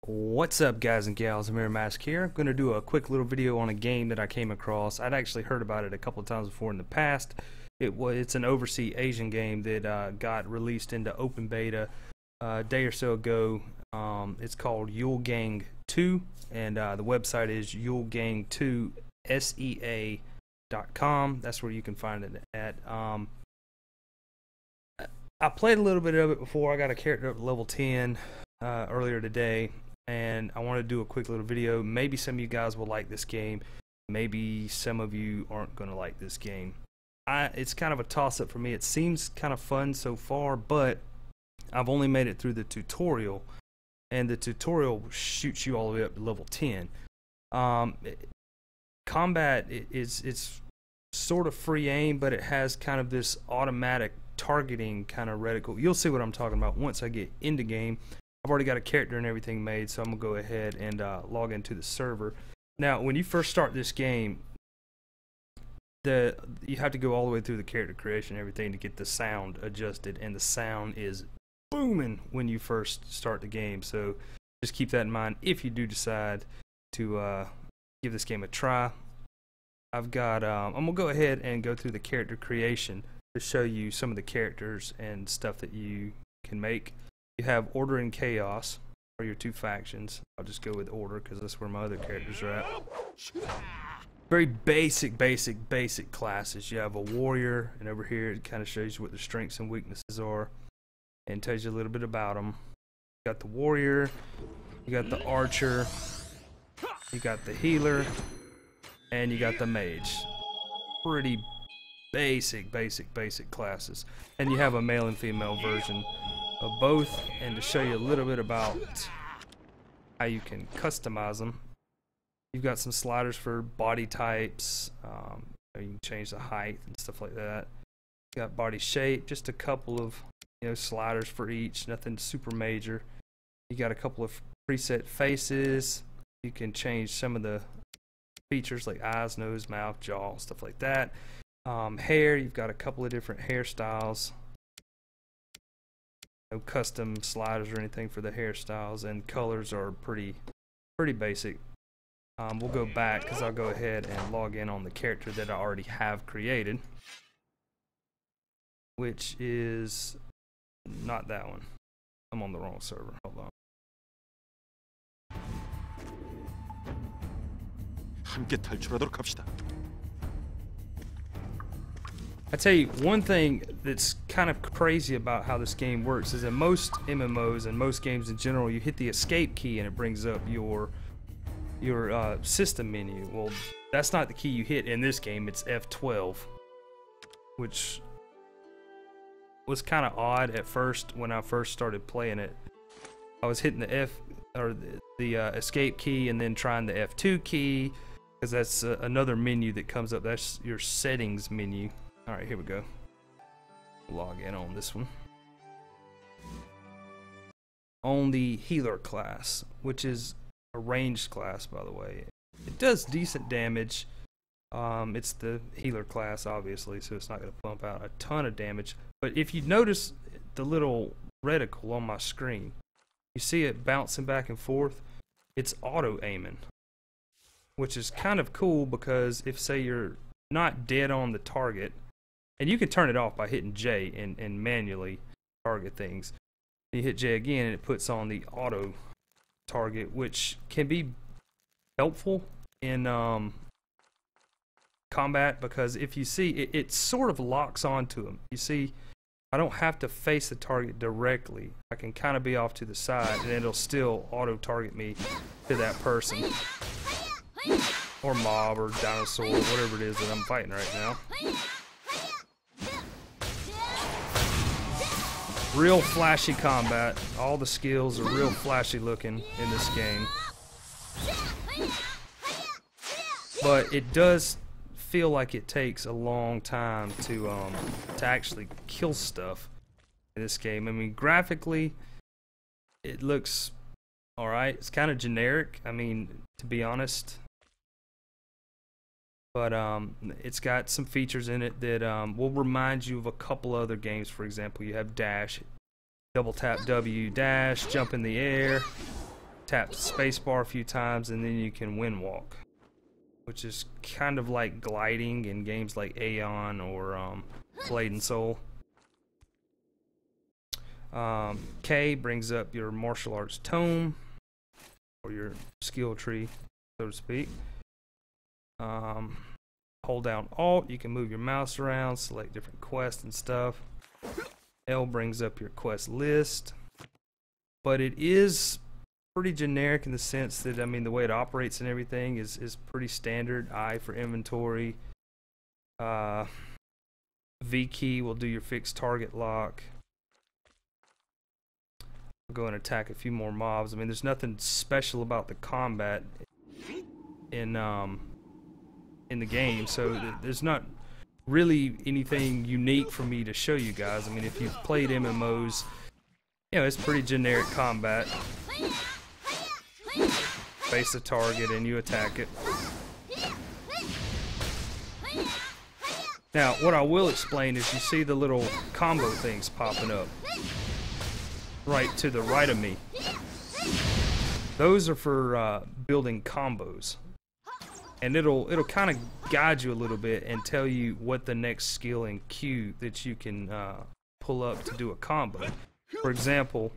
What's up, guys and gals? Mirrormask here. I'm going to do a quick little video on a game that I came across. I'd actually heard about it a couple of times before in the past. It's an overseas Asian game that got released into open beta a day or so ago. It's called Yulgang2, and the website is Yulgang2sea.com. That's where you can find it at. I played a little bit of it before. I got a character up to level 10 earlier today, and I want to do a quick little video. Maybe some of you guys will like this game. Maybe some of you aren't going to like this game. It's kind of a toss-up for me. It seems kind of fun so far, but I've only made it through the tutorial, and the tutorial shoots you all the way up to level 10. Combat it's sort of free aim, but it has kind of this automatic targeting kind of reticle. You'll see what I'm talking about once I get into game. I've already got a character and everything made, so I'm gonna go ahead and log into the server. Now, when you first start this game, you have to go all the way through the character creation and everything to get the sound adjusted, and the sound is booming when you first start the game. So just keep that in mind if you do decide to give this game a try. I'm gonna go ahead and go through the character creation to show you some of the characters and stuff that you can make. You have Order and Chaos are your two factions. I'll just go with Order because that's where my other characters are at. Very basic classes. You have a Warrior, and over here it kind of shows you what the strengths and weaknesses are and tells you a little bit about them. You got the Warrior, you got the Archer, you got the Healer, and you got the Mage. Pretty basic classes. And you have a male and female version of both. And to show you a little bit about how you can customize them, you've got some sliders for body types. You can change the height and stuff like that. You got body shape, just a couple of sliders for each, nothing super major. You got a couple of preset faces. You can change some of the features like eyes, nose, mouth, jaw, stuff like that. Hair, you've got a couple of different hairstyles. No custom sliders or anything for the hairstyles, and colors are pretty basic. We'll go back because I'll go ahead and log in on the character that I already have created, which is not that one. I'm on the wrong server. Hold on. 함께 탈출하도록 합시다. I tell you, one thing that's kind of crazy about how this game works is in most MMOs and most games in general, you hit the escape key and it brings up your system menu. Well, that's not the key you hit in this game. It's F12, which was kind of odd at first when I first started playing it. I was hitting the escape key and then trying the F2 key, because that's another menu that comes up. That's your settings menu. Alright, here we go. Log in on this one. On the Healer class, which is a ranged class, by the way. It does decent damage. It's the Healer class, obviously, so it's not going to pump out a ton of damage. But if you notice the little reticle on my screen, you see it bouncing back and forth. It's auto-aiming, which is kind of cool because if, say, you're not dead on the target, and you can turn it off by hitting J and manually target things. You hit J again and it puts on the auto target, which can be helpful in combat, because if you see it sort of locks onto them. You see, I don't have to face the target directly. I can kind of be off to the side and it'll still auto target me to that person or mob or dinosaur, whatever it is that I'm fighting right now. Real flashy combat. All the skills are real flashy looking in this game. But it does feel like it takes a long time to actually kill stuff in this game. I mean, graphically, it looks alright. It's kind of generic, I mean, to be honest. But it's got some features in it that will remind you of a couple other games. For example, you have dash, double tap W, dash, jump in the air, tap spacebar a few times, and then you can wind walk, which is kind of like gliding in games like Aeon or Blade and Soul. K brings up your martial arts tome, or your skill tree, so to speak. Hold down Alt, you can move your mouse around, select different quests and stuff. L brings up your quest list, but it is pretty generic in the sense that, I mean, the way it operates and everything is pretty standard. I for inventory. V key will do your fixed target lock. I'll go and attack a few more mobs. I mean, there's nothing special about the combat in the game, so there's not really anything unique for me to show you guys. I mean, if you've played MMOs, you know, it's pretty generic combat. Face the target and you attack it. Now, what I will explain is you see the little combo things popping up right to the right of me. Those are for building combos. And it'll kind of guide you a little bit and tell you what the next skill and Q that you can pull up to do a combo. For example,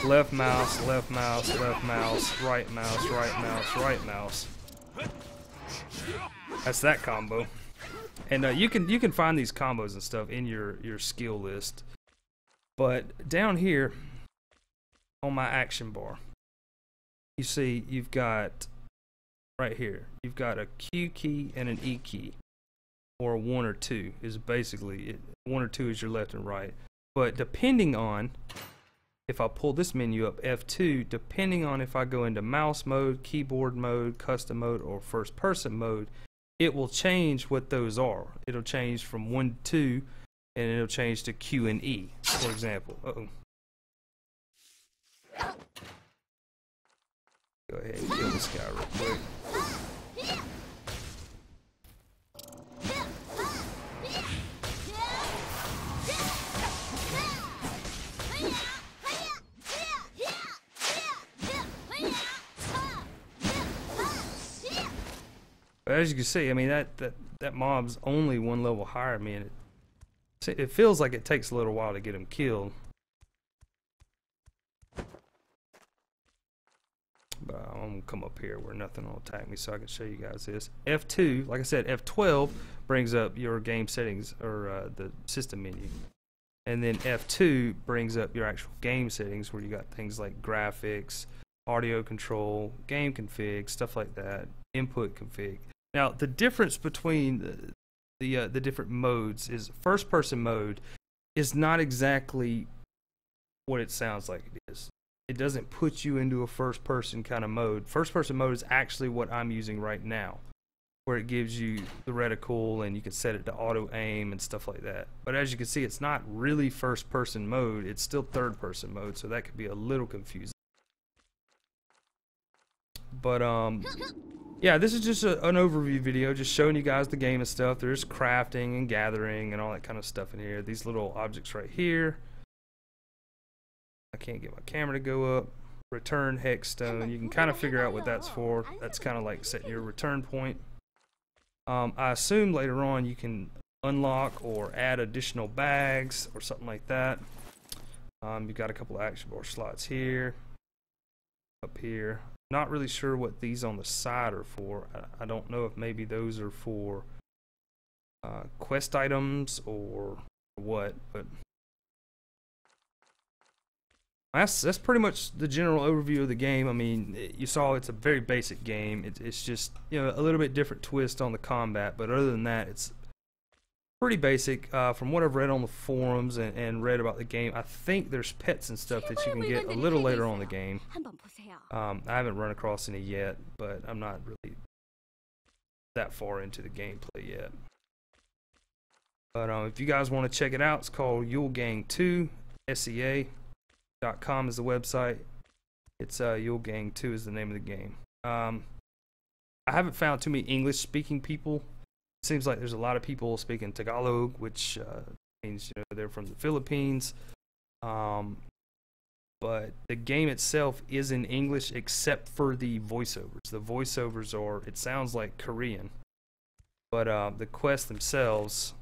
left mouse, left mouse, left mouse, right mouse, right mouse, right mouse. That's that combo. And you can find these combos and stuff in your skill list. But down here on my action bar, you see you've got right here, you've got a Q key and an E key, or a 1 or 2 is basically it. 1 or 2 is your left and right. But depending on, if I pull this menu up, F2, depending on if I go into mouse mode, keyboard mode, custom mode, or first person mode, it will change what those are. It'll change from 1 to 2, and it'll change to Q and E, for example. Go ahead and kill this guy real quick. But as you can see, I mean, that mob's only 1 level higher than me, and it feels like it takes a little while to get him killed. But I'm gonna come up here where nothing will attack me so I can show you guys this. F2, like I said, F12 brings up your game settings, or the system menu. And then F2 brings up your actual game settings, where you got things like graphics, audio control, game config, stuff like that, input config. Now, the difference between the different modes is first person mode is not exactly what it sounds like it is. It doesn't put you into a first person kind of mode. First person mode is actually what I'm using right now, where it gives you the reticle and you can set it to auto aim and stuff like that. But as you can see, it's not really first person mode, it's still third person mode, so that could be a little confusing. But yeah, this is just an overview video, just showing you guys the game and stuff. There's crafting and gathering and all that kind of stuff in here. These little objects right here. I can't get my camera to go up. Return hex stone. You can kind of figure out what that's for. That's kind of like setting your return point. I assume later on you can unlock or add additional bags or something like that. You've got a couple of action bar slots here, up here. Not really sure what these on the side are for. I don't know if maybe those are for quest items or what, but that's pretty much the general overview of the game. I mean, you saw it's a very basic game. It's just, you know, a little bit different twist on the combat, but other than that, it's pretty basic. From what I've read on the forums and read about the game, I think there's pets and stuff that you can get a little later on in the game. I haven't run across any yet, but I'm not really that far into the gameplay yet. But if you guys want to check it out, it's called Yulgang2 SEA.com is the website. It's Yulgang2 is the name of the game. I haven't found too many English speaking people. It seems like there's a lot of people speaking Tagalog, which means, you know, they're from the Philippines. but the game itself is in English except for the voiceovers. The voiceovers are, it sounds like Korean, but the quests themselves,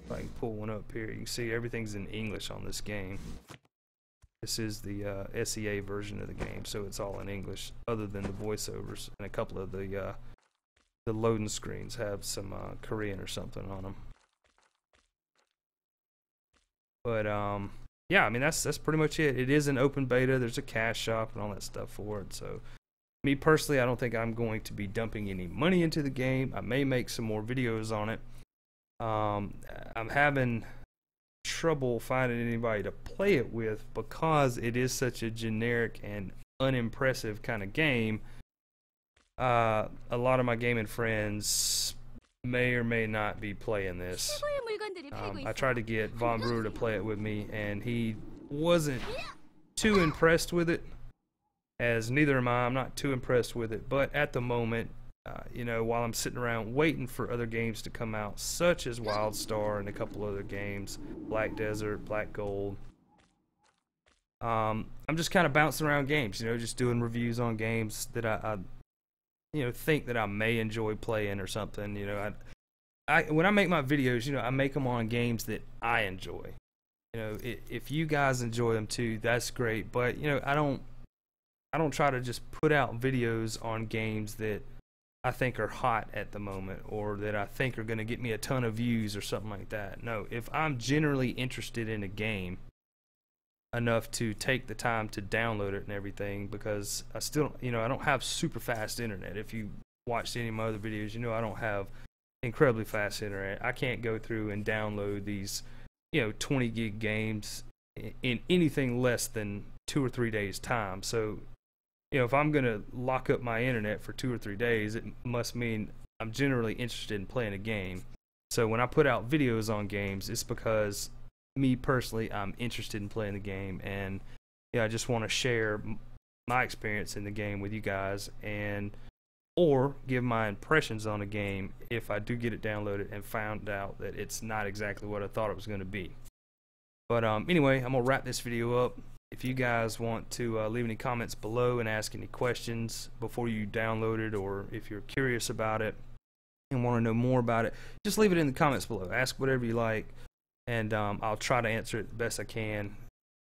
if I can pull one up here, you can see everything's in English on this game. This is the SEA version of the game, so it's all in English, other than the voiceovers, and a couple of the loading screens have some Korean or something on them. But yeah, I mean that's pretty much it. It is an open beta. There's a cash shop and all that stuff for it. So me personally, I don't think I'm going to be dumping any money into the game. I may make some more videos on it. I'm having trouble finding anybody to play it with because it is such a generic and unimpressive kind of game. A lot of my gaming friends may or may not be playing this. I tried to get Von Brewer to play it with me, and he wasn't too impressed with it, as neither am I. I'm not too impressed with it, but at the moment, you know, while I'm sitting around waiting for other games to come out, such as WildStar and a couple other games, Black Desert, Black Gold, I'm just kind of bouncing around games, you know, just doing reviews on games that I you know, think that I may enjoy playing or something. You know, when I make my videos, you know, I make them on games that I enjoy. You know, if you guys enjoy them too, that's great. But you know, I don't try to just put out videos on games that I think are hot at the moment, or that I think are going to get me a ton of views or something like that. No, if I'm generally interested in a game enough to take the time to download it and everything, because I still, you know, I don't have super fast internet. If you watched any of my other videos, you know I don't have incredibly fast internet. I can't go through and download these, you know, 20 gig games in anything less than 2 or 3 days time. So, you know, if I'm gonna lock up my internet for 2 or 3 days, it must mean I'm generally interested in playing a game. So when I put out videos on games, it's because me personally, I'm interested in playing the game, and yeah, I just want to share my experience in the game with you guys, and or give my impressions on a game if I do get it downloaded and found out that it's not exactly what I thought it was going to be. But anyway, I'm gonna wrap this video up. If you guys want to leave any comments below and ask any questions before you download it, or if you're curious about it and want to know more about it, just leave it in the comments below. Ask whatever you like, and I'll try to answer it the best I can,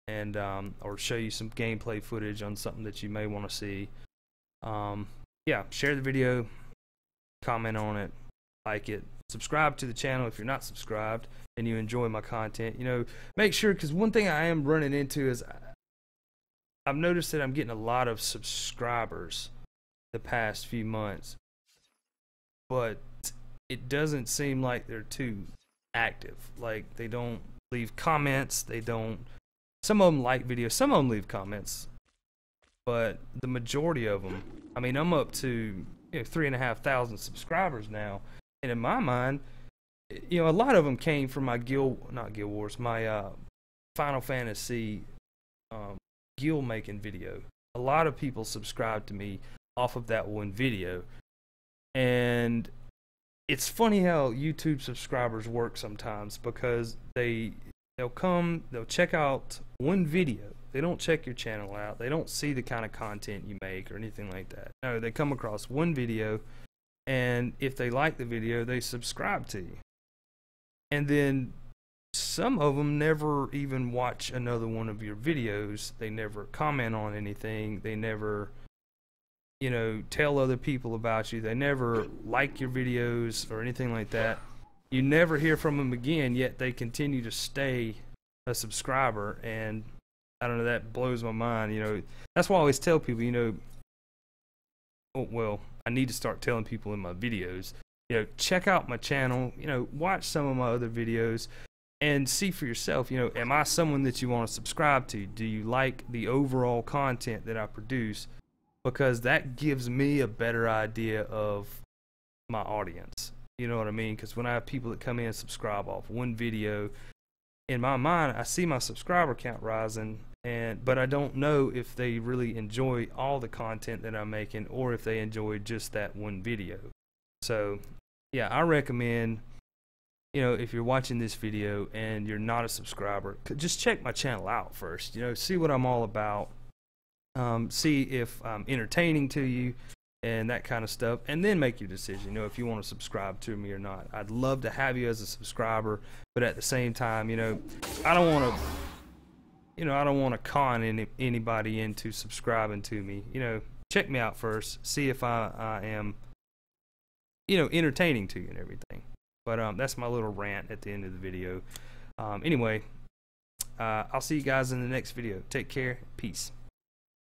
and or show you some gameplay footage on something that you may want to see. Yeah, share the video, comment on it, like it, subscribe to the channel if you're not subscribed and you enjoy my content. You know, make sure, because one thing I am running into is I've noticed that I'm getting a lot of subscribers the past few months, but it doesn't seem like they're too active. Like, they don't leave comments, they don't, some of them like videos, some of them leave comments, but the majority of them, I mean, I'm up to, you know, 3,500 subscribers now, and in my mind, you know, a lot of them came from my my Final Fantasy guild making video. A lot of people subscribed to me off of that one video, and it's funny how YouTube subscribers work sometimes, because they'll check out one video. They don't check your channel out. They don't see the kind of content you make or anything like that. No, they come across one video, and if they like the video, they subscribe to you. And then some of them never even watch another one of your videos. They never comment on anything. They never, you know, tell other people about you. They never like your videos or anything like that. You never hear from them again, yet they continue to stay a subscriber. And I don't know, that blows my mind. You know, that's why I always tell people, you know, oh, well, I need to start telling people in my videos, you know, check out my channel, you know, watch some of my other videos and see for yourself, you know, am I someone that you want to subscribe to? Do you like the overall content that I produce? Because that gives me a better idea of my audience. You know what I mean? Because when I have people that come in and subscribe off one video, in my mind, I see my subscriber count rising, but I don't know if they really enjoy all the content that I'm making, or if they enjoy just that one video. So, yeah, I recommend you know, if you're watching this video and you're not a subscriber, just check my channel out first. You know, see what I'm all about. See if I'm entertaining to you and that kind of stuff, and then make your decision, you know, if you want to subscribe to me or not. I'd love to have you as a subscriber, but at the same time, you know, I don't want to con anybody into subscribing to me. You know, check me out first, see if I am, you know, entertaining to you and everything. But that's my little rant at the end of the video. Anyway, I'll see you guys in the next video. Take care. Peace.